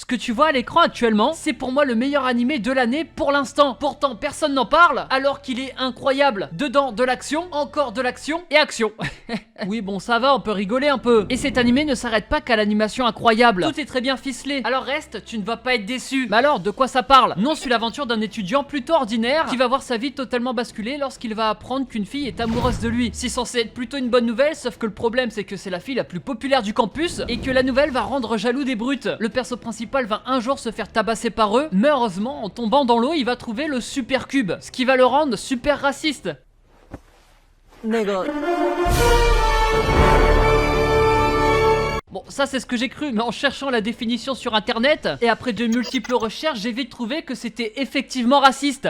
Ce que tu vois à l'écran actuellement, c'est pour moi le meilleur animé de l'année pour l'instant. Pourtant, personne n'en parle, alors qu'il est incroyable. Dedans, de l'action, encore de l'action et action. Oui, bon, ça va, on peut rigoler un peu. Et cet animé ne s'arrête pas qu'à l'animation incroyable. Tout est très bien ficelé. Alors reste, tu ne vas pas être déçu. Mais alors, de quoi ça parle? Non, suit l'aventure d'un étudiant plutôt ordinaire qui va voir sa vie totalement basculer lorsqu'il va apprendre qu'une fille est amoureuse de lui. C'est censé être plutôt une bonne nouvelle, sauf que le problème c'est que c'est la fille la plus populaire du campus et que la nouvelle va rendre jaloux des brutes. Le perso principal va un jour se faire tabasser par eux, mais heureusement, en tombant dans l'eau, il va trouver le super cube, ce qui va le rendre super raciste. Bon, ça c'est ce que j'ai cru, mais en cherchant la définition sur internet, et après de multiples recherches, j'ai vite trouvé que c'était effectivement raciste.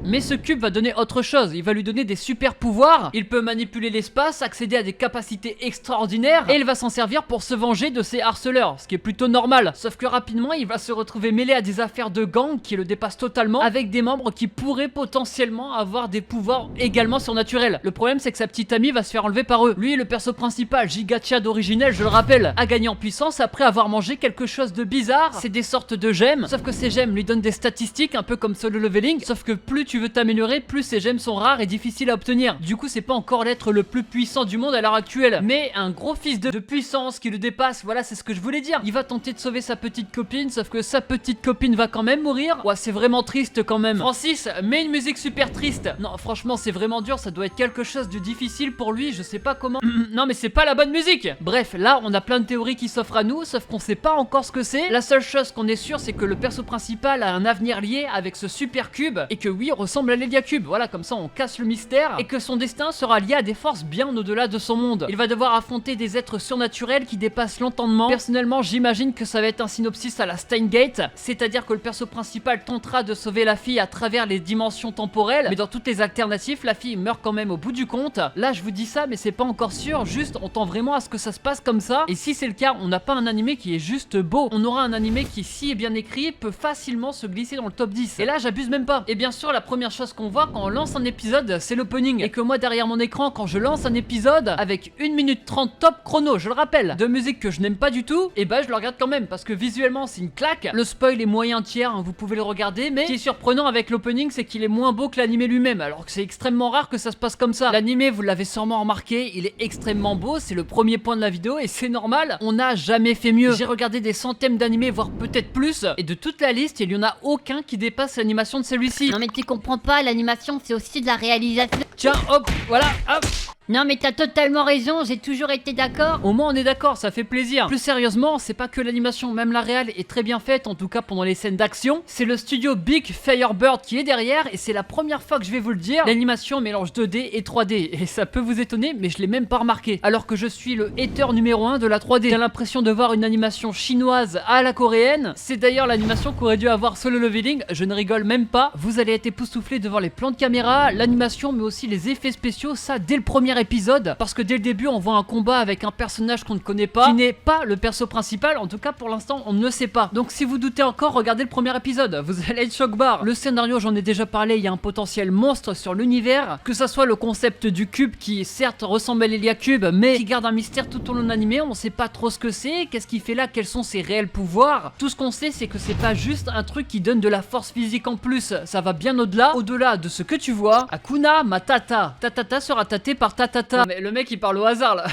Mais ce cube va donner autre chose, il va lui donner des super pouvoirs, il peut manipuler l'espace, accéder à des capacités extraordinaires, et il va s'en servir pour se venger de ses harceleurs, ce qui est plutôt normal. Sauf que rapidement, il va se retrouver mêlé à des affaires de gang qui le dépassent totalement, avec des membres qui pourraient potentiellement avoir des pouvoirs également surnaturels. Le problème c'est que sa petite amie va se faire enlever par eux. Lui, le perso principal, Giga Chad originel, je le rappelle, a gagné en puissance après avoir mangé quelque chose de bizarre, c'est des sortes de gemmes, sauf que ces gemmes lui donnent des statistiques un peu comme Solo Leveling, sauf que plus tu veux t'améliorer, plus ces gemmes sont rares et difficiles à obtenir. Du coup, c'est pas encore l'être le plus puissant du monde à l'heure actuelle, mais un gros fils de puissance qui le dépasse, voilà, c'est ce que je voulais dire. Il va tenter de sauver sa petite copine, sauf que sa petite copine va quand même mourir. Ouais, c'est vraiment triste quand même. Francis, mets une musique super triste. Non, franchement, c'est vraiment dur, ça doit être quelque chose de difficile pour lui, je sais pas comment. Non, mais c'est pas la bonne musique. Bref, là, on a plein de théories qui s'offrent à nous, sauf qu'on sait pas encore ce que c'est. La seule chose qu'on est sûr, c'est que le perso principal a un avenir lié avec ce super cube, et que oui, ressemble à l'Héliacube, voilà, comme ça on casse le mystère, et que son destin sera lié à des forces bien au-delà de son monde. Il va devoir affronter des êtres surnaturels qui dépassent l'entendement. Personnellement, j'imagine que ça va être un synopsis à la Steins Gate, c'est-à-dire que le perso principal tentera de sauver la fille à travers les dimensions temporelles, mais dans toutes les alternatives, la fille meurt quand même au bout du compte. Là, je vous dis ça, mais c'est pas encore sûr, juste on tend vraiment à ce que ça se passe comme ça, et si c'est le cas, on n'a pas un animé qui est juste beau, on aura un animé qui, si est bien écrit, peut facilement se glisser dans le top 10. Et là, j'abuse même pas. Et bien sûr, la première chose qu'on voit quand on lance un épisode, c'est l'opening. Et que moi, derrière mon écran, quand je lance un épisode, avec 1 minute 30 top chrono, je le rappelle, de musique que je n'aime pas du tout, et bah je le regarde quand même, parce que visuellement, c'est une claque. Le spoil est moyen tiers, hein, vous pouvez le regarder, mais ce qui est surprenant avec l'opening, c'est qu'il est moins beau que l'animé lui-même, alors que c'est extrêmement rare que ça se passe comme ça. L'animé, vous l'avez sûrement remarqué, il est extrêmement beau, c'est le premier point de la vidéo, et c'est normal, on n'a jamais fait mieux. J'ai regardé des centaines d'animés, voire peut-être plus, et de toute la liste, il n'y en a aucun qui dépasse l'animation de celui-ci. Non mais tu comprends pas, l'animation c'est aussi de la réalisation. Tiens, hop, voilà, hop. Non mais t'as totalement raison, j'ai toujours été d'accord. Au moins on est d'accord, ça fait plaisir. Plus sérieusement, c'est pas que l'animation, même la réal est très bien faite, en tout cas pendant les scènes d'action. C'est le studio Big Firebird qui est derrière, et c'est la première fois que je vais vous le dire. L'animation mélange 2D et 3D, et ça peut vous étonner, mais je l'ai même pas remarqué. Alors que je suis le hater numéro 1 de la 3D. J'ai l'impression de voir une animation chinoise à la coréenne. C'est d'ailleurs l'animation qu'aurait dû avoir Solo Leveling, je ne rigole même pas. Vous allez être époustouflé devant les plans de caméra, l'animation, mais aussi les effets spéciaux, ça dès le premier épisode, parce que dès le début on voit un combat avec un personnage qu'on ne connaît pas, qui n'est pas le perso principal, en tout cas pour l'instant on ne le sait pas. Donc si vous doutez encore, regardez le premier épisode, vous allez être choc-barre. Le scénario, j'en ai déjà parlé, il y a un potentiel monstre sur l'univers, que ça soit le concept du cube qui certes ressemble à l'Héliacube, mais qui garde un mystère tout au long de l'animé, on sait pas trop ce que c'est, qu'est-ce qu'il fait là, quels sont ses réels pouvoirs. Tout ce qu'on sait, c'est que c'est pas juste un truc qui donne de la force physique en plus, ça va bien au-delà de ce que tu vois. Hakuna Matata, Tatata sera tâté par Tatata. Non, mais le mec il parle au hasard là.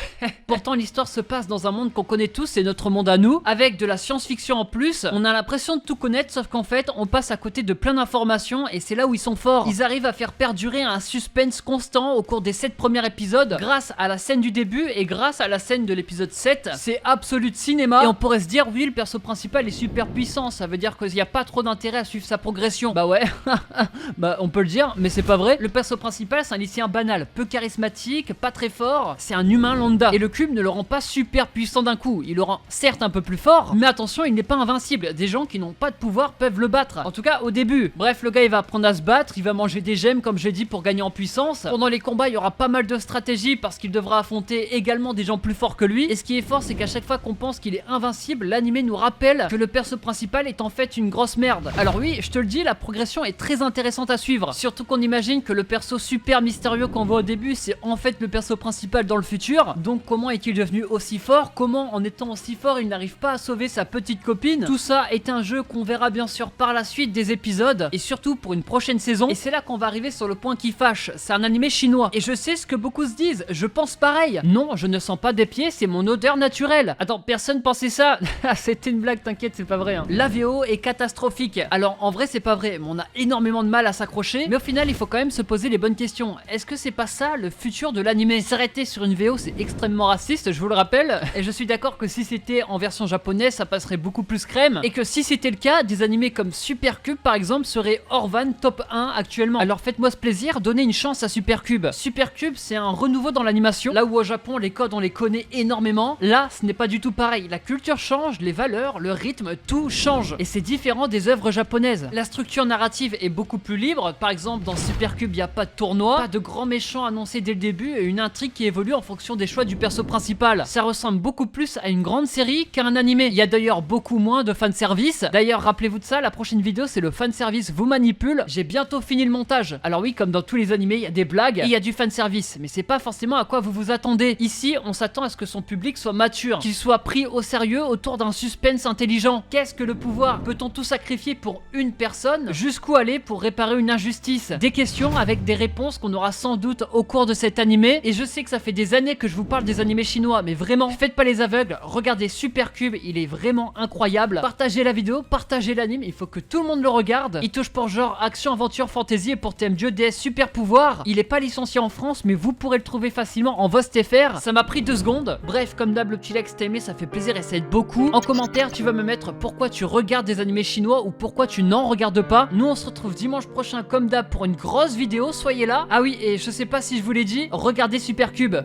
Pourtant l'histoire se passe dans un monde qu'on connaît tous, c'est notre monde à nous, avec de la science-fiction en plus. On a l'impression de tout connaître, sauf qu'en fait on passe à côté de plein d'informations, et c'est là où ils sont forts. Ils arrivent à faire perdurer un suspense constant au cours des 7 premiers épisodes, grâce à la scène du début et grâce à la scène de l'épisode 7. C'est absolu de cinéma, et on pourrait se dire oui, le perso principal est super puissant, ça veut dire qu'il n'y a pas trop d'intérêt à suivre sa progression. Bah ouais, bah on peut le dire, mais c'est pas vrai. Le perso principal c'est un lycéen banal, peu charismatique, pas très fort, c'est un humain lambda, et le cube ne le rend pas super puissant d'un coup, il le rend certes un peu plus fort, mais attention, il n'est pas invincible, des gens qui n'ont pas de pouvoir peuvent le battre, en tout cas au début. Bref, le gars il va apprendre à se battre, il va manger des gemmes comme j'ai dit pour gagner en puissance. Pendant les combats il y aura pas mal de stratégies parce qu'il devra affronter également des gens plus forts que lui, et ce qui est fort c'est qu'à chaque fois qu'on pense qu'il est invincible, l'animé nous rappelle que le perso principal est en fait une grosse merde. Alors oui, je te le dis, la progression est très intéressante à suivre, surtout qu'on imagine que le perso super mystérieux qu'on voit au début c'est en fait fait le perso principal dans le futur. Donc comment est-il devenu aussi fort? Comment en étant aussi fort il n'arrive pas à sauver sa petite copine? Tout ça est un jeu qu'on verra bien sûr par la suite des épisodes et surtout pour une prochaine saison. Et c'est là qu'on va arriver sur le point qui fâche, c'est un animé chinois. Et je sais ce que beaucoup se disent, je pense pareil. Non, je ne sens pas des pieds, c'est mon odeur naturelle. Attends, personne pensait ça? C'était une blague, t'inquiète, c'est pas vrai hein. La VO est catastrophique. Alors en vrai c'est pas vrai, mais on a énormément de mal à s'accrocher. Mais au final il faut quand même se poser les bonnes questions. Est-ce que c'est pas ça le futur de l'animé? S'arrêter sur une VO c'est extrêmement raciste, je vous le rappelle. Et je suis d'accord que si c'était en version japonaise ça passerait beaucoup plus crème. Et que si c'était le cas, des animés comme Supercube par exemple seraient hors van top 1 actuellement. Alors faites-moi ce plaisir, donnez une chance à Supercube. Supercube c'est un renouveau dans l'animation. Là où au Japon les codes on les connaît énormément, là ce n'est pas du tout pareil. La culture change, les valeurs, le rythme, tout change. Et c'est différent des œuvres japonaises. La structure narrative est beaucoup plus libre. Par exemple dans Supercube il n'y a pas de tournoi, pas de grands méchants annoncés dès le début et une intrigue qui évolue en fonction des choix du perso principal. Ça ressemble beaucoup plus à une grande série qu'à un animé. Il y a d'ailleurs beaucoup moins de fanservice. D'ailleurs rappelez-vous de ça, la prochaine vidéo c'est le fanservice vous manipule. J'ai bientôt fini le montage. Alors oui, comme dans tous les animés il y a des blagues et il y a du fanservice, mais c'est pas forcément à quoi vous vous attendez. Ici on s'attend à ce que son public soit mature, qu'il soit pris au sérieux autour d'un suspense intelligent. Qu'est-ce que le pouvoir? Peut-on tout sacrifier pour une personne? Jusqu'où aller pour réparer une injustice? Des questions avec des réponses qu'on aura sans doute au cours de cet animé. Et je sais que ça fait des années que je vous parle des animés chinois, mais vraiment faites pas les aveugles, regardez Supercube, il est vraiment incroyable. Partagez la vidéo, partagez l'anime, il faut que tout le monde le regarde. Il touche pour genre action, aventure, fantasy et pour thème dieu, déesse, super pouvoir. Il est pas licencié en France mais vous pourrez le trouver facilement en VostFR. Ça m'a pris 2 secondes. Bref, comme d'hab, le petit like si t'as aimé, ça fait plaisir et ça aide beaucoup. En commentaire tu vas me mettre pourquoi tu regardes des animés chinois ou pourquoi tu n'en regardes pas. Nous on se retrouve dimanche prochain comme d'hab pour une grosse vidéo, soyez là. Ah oui, et je sais pas si je vous l'ai dit, regardez Supercube.